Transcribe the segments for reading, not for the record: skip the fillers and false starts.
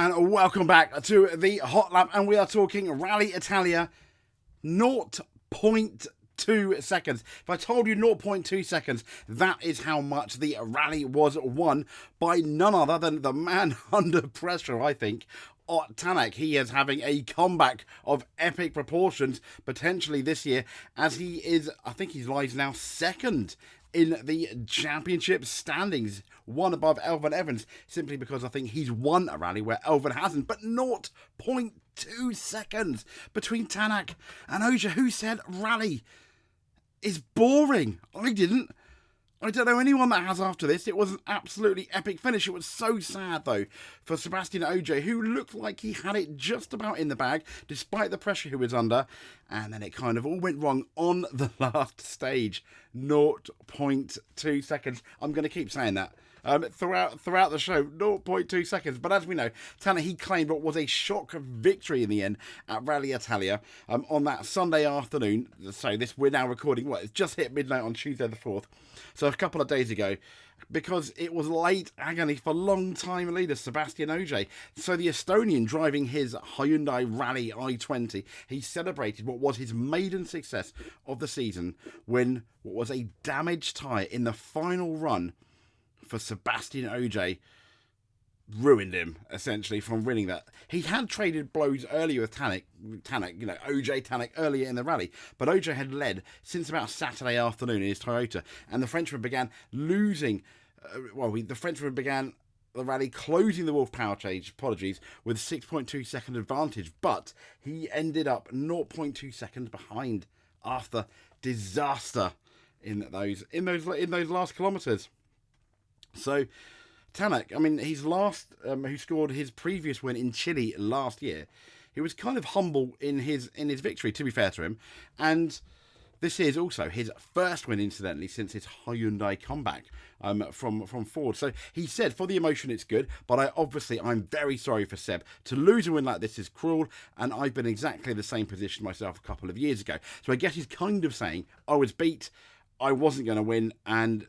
And welcome back to the Hot Lap, and we are talking Rally Italia 0.2 seconds. If I told you 0.2 seconds, that is how much the rally was won by none other than the man under pressure, I think, Tanak. He is having a comeback of epic proportions potentially this year, as he is, I think he lies now second in the championship standings, one above Elfyn Evans, simply because I think he's won a rally where Elfyn hasn't. But 0.2 seconds between Tanak and Ogier. Who said rally is boring? I didn't. I don't know anyone that has after this. It was an absolutely epic finish. It was so sad, though, for Sebastian Ogier, who looked like he had it just about in the bag, despite the pressure he was under. And then it kind of all went wrong on the last stage. 0.2 seconds. I'm going to keep saying that throughout the show. 0.2 seconds. But as we know, Tanner, he claimed what was a shock victory in the end at Rally Italia on that Sunday afternoon. So we're now recording, it's just hit midnight on Tuesday the 4th. So a couple of days ago, because it was late agony for long-time leader Sebastian Ogier. So the Estonian, driving his Hyundai Rally i20, he celebrated what was his maiden success of the season when what was a damaged tyre in the final run for Sebastian Ogier ruined him, essentially, from winning that. He had traded blows earlier with Tanak, Ogier Tanak earlier in the rally, but Ogier had led since about Saturday afternoon in his Toyota, and the Frenchman began losing, the Frenchman began the rally closing the Wolf power change, with 6.2 second advantage, but he ended up 0.2 seconds behind after disaster in those last kilometres. So Tanak, he's who scored his previous win in Chile last year. He was kind of humble in his victory, to be fair to him. And this is also his first win, incidentally, since his Hyundai comeback from Ford. So he said, for the emotion, it's good, but I'm very sorry for Seb. To lose a win like this is cruel, and I've been exactly the same position myself a couple of years ago. So I guess he's kind of saying, I was beat, I wasn't going to win, and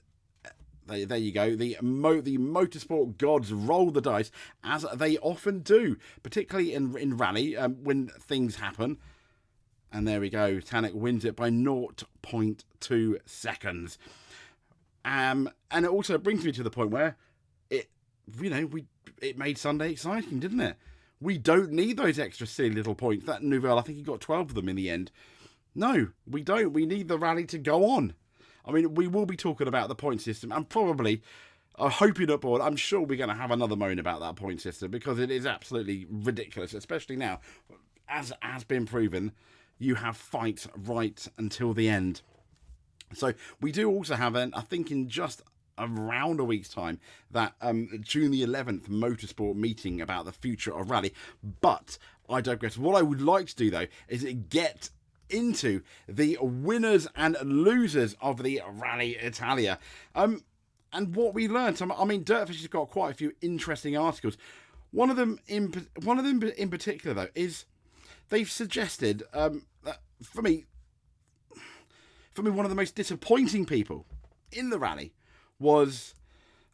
there you go. The motorsport gods roll the dice, as they often do, particularly in rally when things happen. And there we go. Tanak wins it by 0.2 seconds. And it also brings me to the point where it made Sunday exciting, didn't it? We don't need those extra silly little points. That Nouvelle, I think he got 12 of them in the end. No, we don't. We need the rally to go on. We will be talking about the point system, and probably, hoping up board, I'm sure we're going to have another moan about that point system, because it is absolutely ridiculous, especially now, as has been proven, you have fights right until the end. So we do also have, I think in just around a week's time, that June the 11th motorsport meeting about the future of rally. But I digress. What I would like to do, though, is get into the winners and losers of the Rally Italia. And what we learned, Dirtfish has got quite a few interesting articles. One of them in particular, though, is they've suggested that for me, one of the most disappointing people in the rally was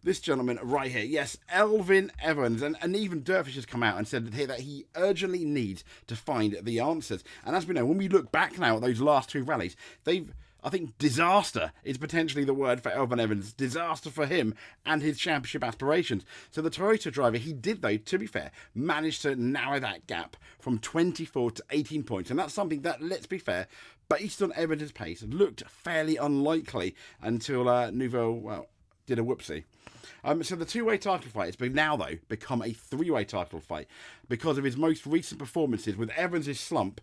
this gentleman right here. Yes, Elfyn Evans. And even Dirtfish has come out and said that he urgently needs to find the answers. And as we know, when we look back now at those last two rallies, I think disaster is potentially the word for Elfyn Evans. Disaster for him and his championship aspirations. So the Toyota driver, he did, though, to be fair, manage to narrow that gap from 24 to 18 points. And that's something that, let's be fair, based on Evans' pace, looked fairly unlikely until Nouvelle, did a whoopsie. So the two-way title fight has now, though, become a three-way title fight because of his most recent performances. With Evans' slump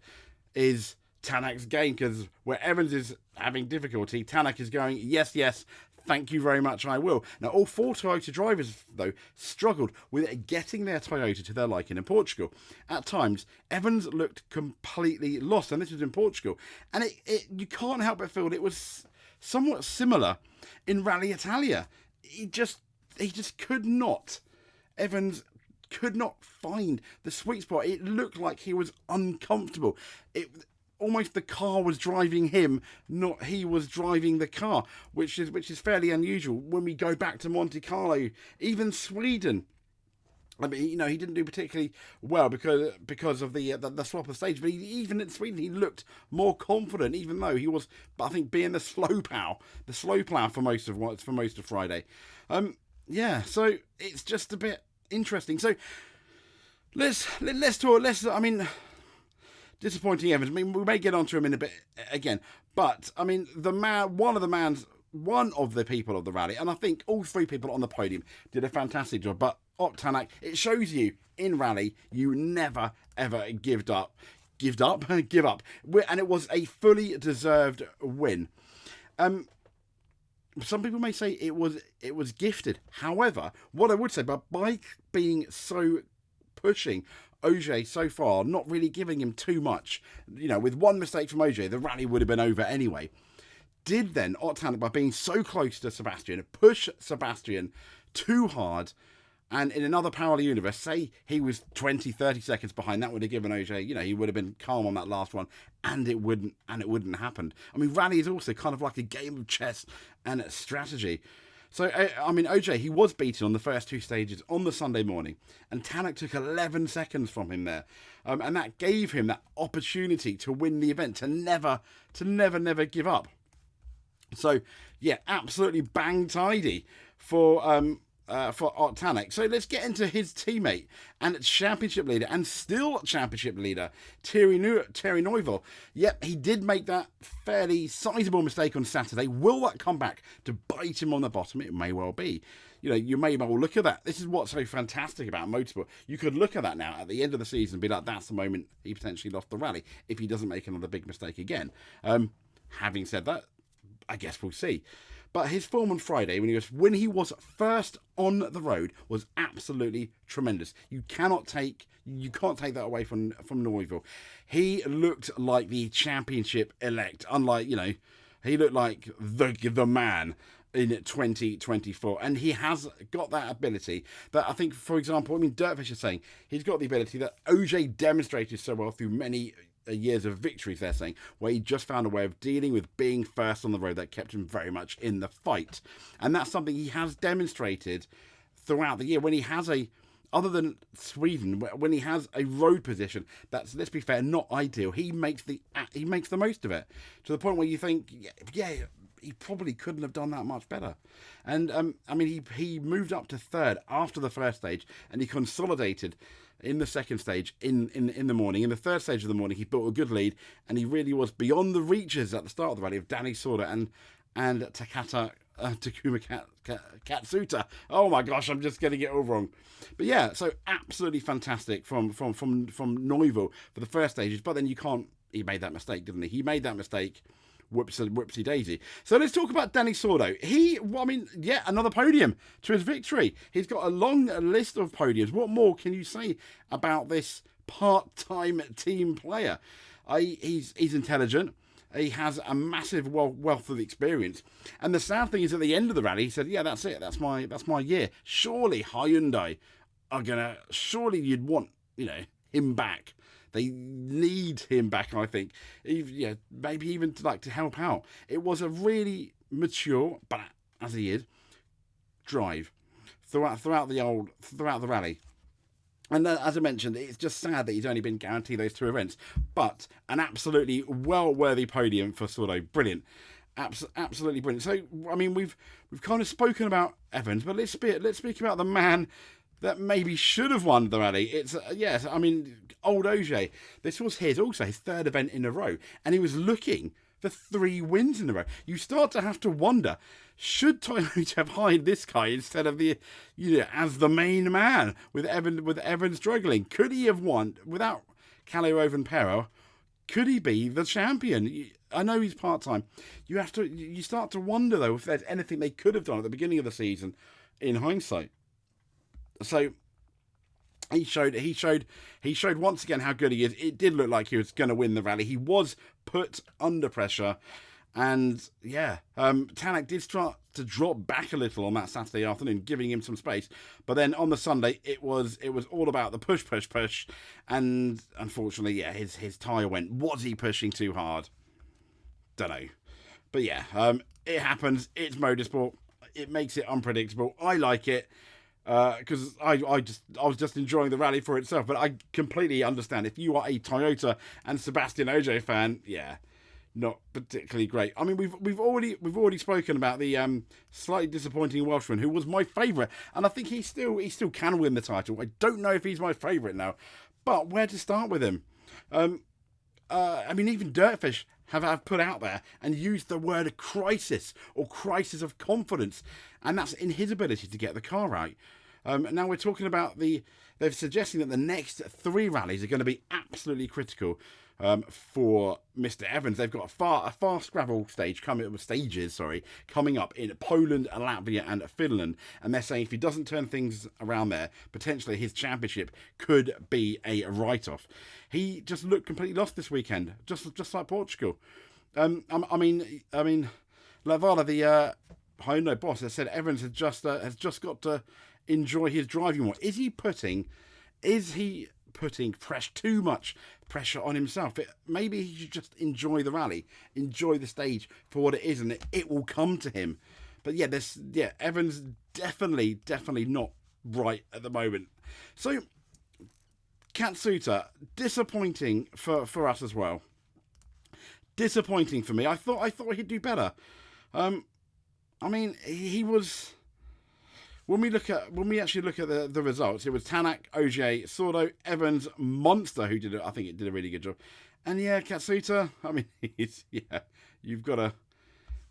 is Tanak's gain, because where Evans is having difficulty, Tanak is going, yes, thank you very much, I will. Now, all four Toyota drivers, though, struggled with getting their Toyota to their liking in Portugal. At times, Evans looked completely lost, and this was in Portugal. And you can't help but feel it was somewhat similar in Rally Italia. He just could not. Evans could not find the sweet spot. It looked like he was uncomfortable. Almost the car was driving him, not he was driving the car, which is fairly unusual when we go back to Monte Carlo, even Sweden. I mean, you know, he didn't do particularly well because of the swap of stage. But even in Sweden, he looked more confident, even though he was, I think, being the slow plow for most of Friday. Yeah, so it's just a bit interesting. So let's talk. I mean, disappointing Evans. I mean, we may get onto him in a bit again, but I mean, one of the people of the rally, and I think all three people on the podium did a fantastic job. But Tanak, it shows you in rally, you never ever give up, and it was a fully deserved win. Some people may say it was gifted. However, what I would say, but by being so pushing Ogier so far, not really giving him too much, you know, with one mistake from Ogier, the rally would have been over anyway. Did then Tanak, by being so close to Sebastian, push Sebastian too hard. And in another parallel universe, say he was 20, 30 seconds behind, that would have given Ogier, you know, he would have been calm on that last one, and it wouldn't happen. I mean, rally is also kind of like a game of chess and strategy. So, I mean, Ogier, he was beaten on the first two stages on the Sunday morning, and Tanak took 11 seconds from him there. And that gave him that opportunity to win the event, to never give up. So, yeah, absolutely bang tidy for Tanak. So let's get into his teammate and championship leader, and still championship leader, Thierry Neuville. Yep, he did make that fairly sizable mistake on Saturday. Will that come back to bite him on the bottom? It may well be. You know, you may well look at that. This is what's so fantastic about motorsport. You could look at that now at the end of the season and be like, that's the moment he potentially lost the rally, if he doesn't make another big mistake again. Having said that, I guess we'll see. But his form on Friday, when he was first on the road, was absolutely tremendous. You can't take that away from Neuville. He looked like the championship elect. Unlike, you know, he looked like the man in 2024, and he has got that ability that I think, for example, I mean, Dirtfish is saying he's got the ability that Ogier demonstrated so well through many years of victories, they're saying, where he just found a way of dealing with being first on the road that kept him very much in the fight. And that's something he has demonstrated throughout the year when he has other than Sweden, when he has a road position that's, let's be fair, not ideal, he makes the most of it, to the point where you think, yeah, he probably couldn't have done that much better. And I mean, he moved up to third after the first stage, and he consolidated in the second stage in the morning. In the third stage of the morning, he built a good lead, and he really was beyond the reaches at the start of the rally of Danny Sorda and Takuma Katsuta. Oh my gosh, I'm just getting it all wrong. But yeah, so absolutely fantastic from Neuville for the first stages. But then he made that mistake, didn't he? He made that mistake. Whoopsie daisy. So let's talk about Danny Sordo. Yet another podium to his victory. He's got a long list of podiums. What more can you say about this part-time team player? He's intelligent. He has a massive wealth of experience. And the sad thing is, at the end of the rally, he said, "Yeah, that's it. That's my year." Surely Hyundai are gonna. Surely you'd want, you know, him back. They need him back, I think. Maybe even to help out. It was a really mature, but as he is, drive throughout the rally. And as I mentioned, it's just sad that he's only been guaranteed those two events. But an absolutely well-worthy podium for Sordo. Brilliant. Absolutely brilliant. So, I mean, we've kind of spoken about Evans, but let's speak about the man that maybe should have won the rally. It's I mean, old Ogier. This was his third event in a row, and he was looking for 3 wins in a row. You start to have to wonder, should Toyota have hired this guy instead of as the main man with Evan struggling? Could he have won without Kalle Rovanperä? Could he be the champion? I know he's part-time. You start to wonder though if there's anything they could have done at the beginning of the season in hindsight. So he showed once again how good he is. It did look like he was going to win the rally. He was put under pressure, and Tanak did start to drop back a little on that Saturday afternoon, giving him some space. But then on the Sunday, it was all about the push, and unfortunately, his tyre went. Was he pushing too hard? Don't know, but it happens. It's motorsport. It makes it unpredictable. I like it. because I was just enjoying the rally for itself. But I completely understand if you are a Toyota and Sebastian Ogier fan, yeah, not particularly great. I mean, we've already spoken about the slightly disappointing Welshman who was my favourite, and I think he still can win the title. I don't know if he's my favourite now, but where to start with him? I mean, even Dirtfish have put out there and used the word crisis or crisis of confidence, and that's in his ability to get the car right. Now we're talking about they're suggesting that the next 3 rallies are going to be absolutely critical for Mr. Evans. They've got a fast gravel stages coming up in Poland, Latvia, and Finland, and they're saying if he doesn't turn things around there, potentially his championship could be a write-off. He just looked completely lost this weekend, just like Portugal. I mean, Lavala, the Hyundai boss, has said Evans has just got to enjoy his driving more. Is he putting too much pressure on himself? Maybe he should just enjoy the rally, enjoy the stage for what it is, and it will come to him. But yeah, Evans definitely not right at the moment. So Katsuta, disappointing for us as well. Disappointing for me. I thought he'd do better. I mean, he was. When we actually look at the results, it was Tanak, Ogier, Sordo, Evans, Monster who did it. I think it did a really good job. And yeah, Katsuta, I mean, you've got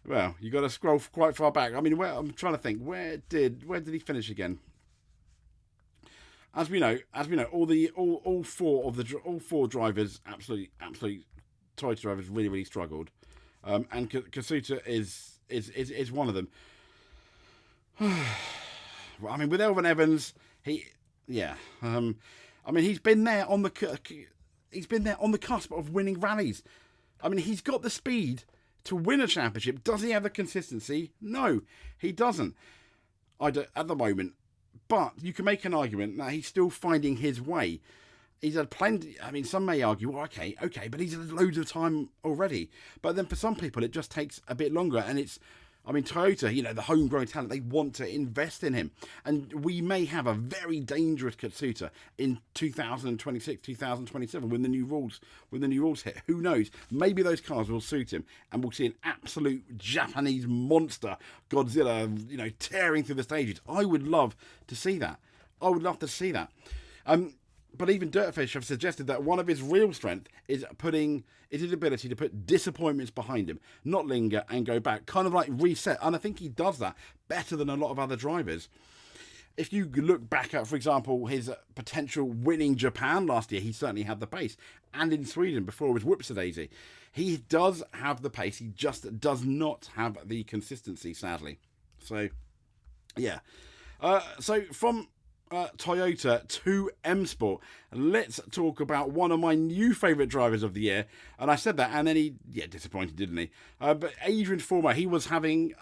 to scroll quite far back. I mean, I'm trying to think, where did he finish again? As we know, all four drivers, absolutely Toyota drivers really struggled, and Katsuta is one of them. I mean, with Elvin Evans, I mean, he's been there on the cusp of winning rallies. I mean, he's got the speed to win a championship. Does he have the consistency? No, he doesn't. At the moment, but you can make an argument that he's still finding his way. He's had plenty. I mean, some may argue, well, okay, but he's had loads of time already. But then for some people, it just takes a bit longer, and it's. I mean, Toyota, the homegrown talent, they want to invest in him. And we may have a very dangerous Katsuta in 2026, 2027 when the new rules hit. Who knows? Maybe those cars will suit him and we'll see an absolute Japanese monster, Godzilla, tearing through the stages. I would love to see that. But even Dirtfish have suggested that one of his real strength is his ability to put disappointments behind him, not linger and go back, kind of like reset. And I think he does that better than a lot of other drivers. If you look back at, for example, his potential winning Japan last year, he certainly had the pace. And in Sweden before it was Whoopsie-daisy. He does have the pace. He just does not have the consistency, sadly. So, yeah. So from Toyota to M Sport, let's talk about one of my new favourite drivers of the year. And I said that, and then he disappointed, didn't he? But Adrian Former, he was having,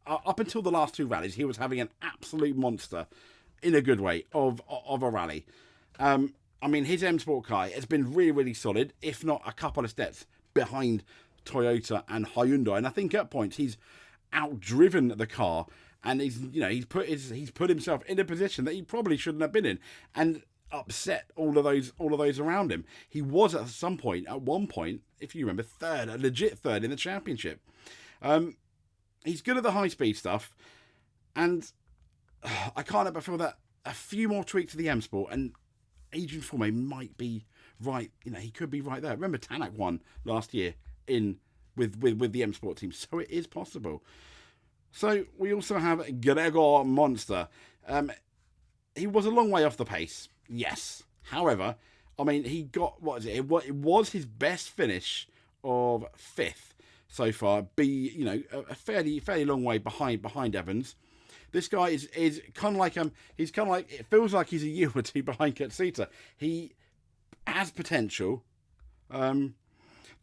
up until the last 2 rallies, he was having an absolute monster, in a good way, of a rally. His M Sport car has been really solid, if not a couple of steps behind Toyota and Hyundai. And I think at points he's outdriven the car. And he's put himself in a position that he probably shouldn't have been in, and upset all of those around him. He was at one point, if you remember, a legit third in the championship. He's good at the high speed stuff, and I can't help but feel that a few more tweaks to the M Sport, and Adrian Forme might be right. He could be right there. Remember, Tanak won last year with the M Sport team, so it is possible. So we also have Gregor Monster. He was a long way off the pace, yes. However, he got, it was his best finish of 5th so far. A fairly long way behind Evans. This guy is kind of like it feels like he's a year or 2 behind Katsuta. He has potential. That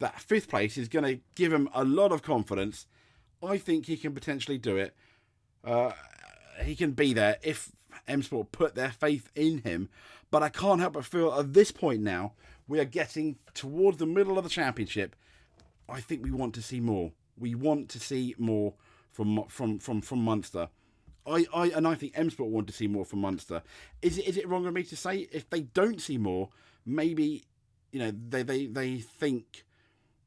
5th place is going to give him a lot of confidence. I think he can potentially do it. He can be there if M Sport put their faith in him. But I can't help but feel at this point now, we are getting towards the middle of the championship. I think we want to see more. We want to see more from Munster. I think M Sport want to see more from Munster. Is it wrong of me to say if they don't see more, maybe they think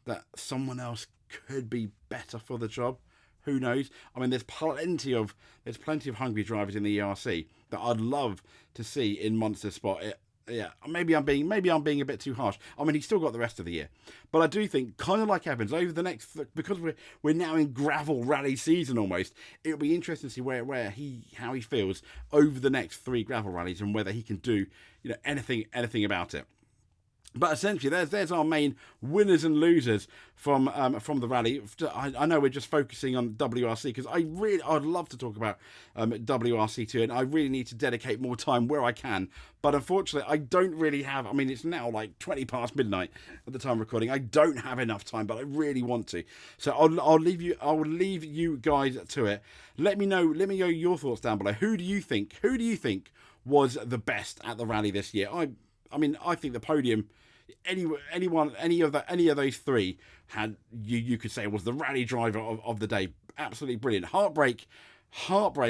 that someone else could be better for the job? Who knows? I mean, there's plenty of hungry drivers in the ERC that I'd love to see in Munster spot. Yeah, maybe I'm being a bit too harsh. I mean, he's still got the rest of the year, but I do think, kind of like Evans, over the next, because we're now in gravel rally season almost, it'll be interesting to see how he feels over the next 3 gravel rallies and whether he can do anything about it. But essentially, there's our main winners and losers from the rally. I know we're just focusing on WRC because I'd love to talk about WRC too, and I really need to dedicate more time where I can. But unfortunately, I don't really have. I mean, it's now like 20 past midnight at the time of recording. I don't have enough time, but I really want to. So I'll leave you guys to it. Let me know your thoughts down below. Who do you think was the best at the rally this year? I mean, I think the podium, any of those 3 had you could say was the rally driver of the day. Absolutely brilliant. Heartbreak,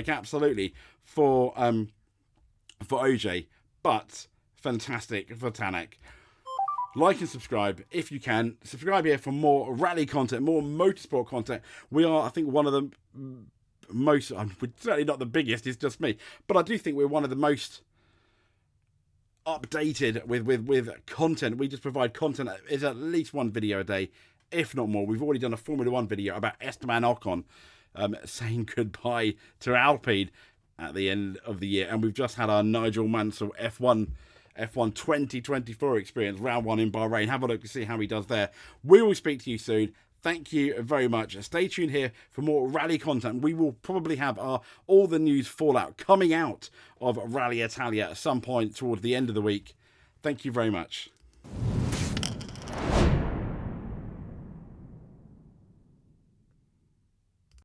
absolutely for OJ, but fantastic for Tanak. Like and subscribe if you can. Subscribe here for more rally content, more motorsport content. We are, I think, one of the most. We're certainly not the biggest. It's just me, but I do think we're one of the most updated with content. We just provide content. Is at least 1 video a day, if not more. We've already done a Formula 1 video about Esteban Ocon saying goodbye to Alpine at the end of the year, and we've just had our Nigel Mansell F1 2024 experience, round 1 in Bahrain. Have a look to see how he does there. We will speak to you soon. Thank you very much. Stay tuned here for more rally content. We will probably have all the news fallout coming out of Rally Italia at some point towards the end of the week. Thank you very much.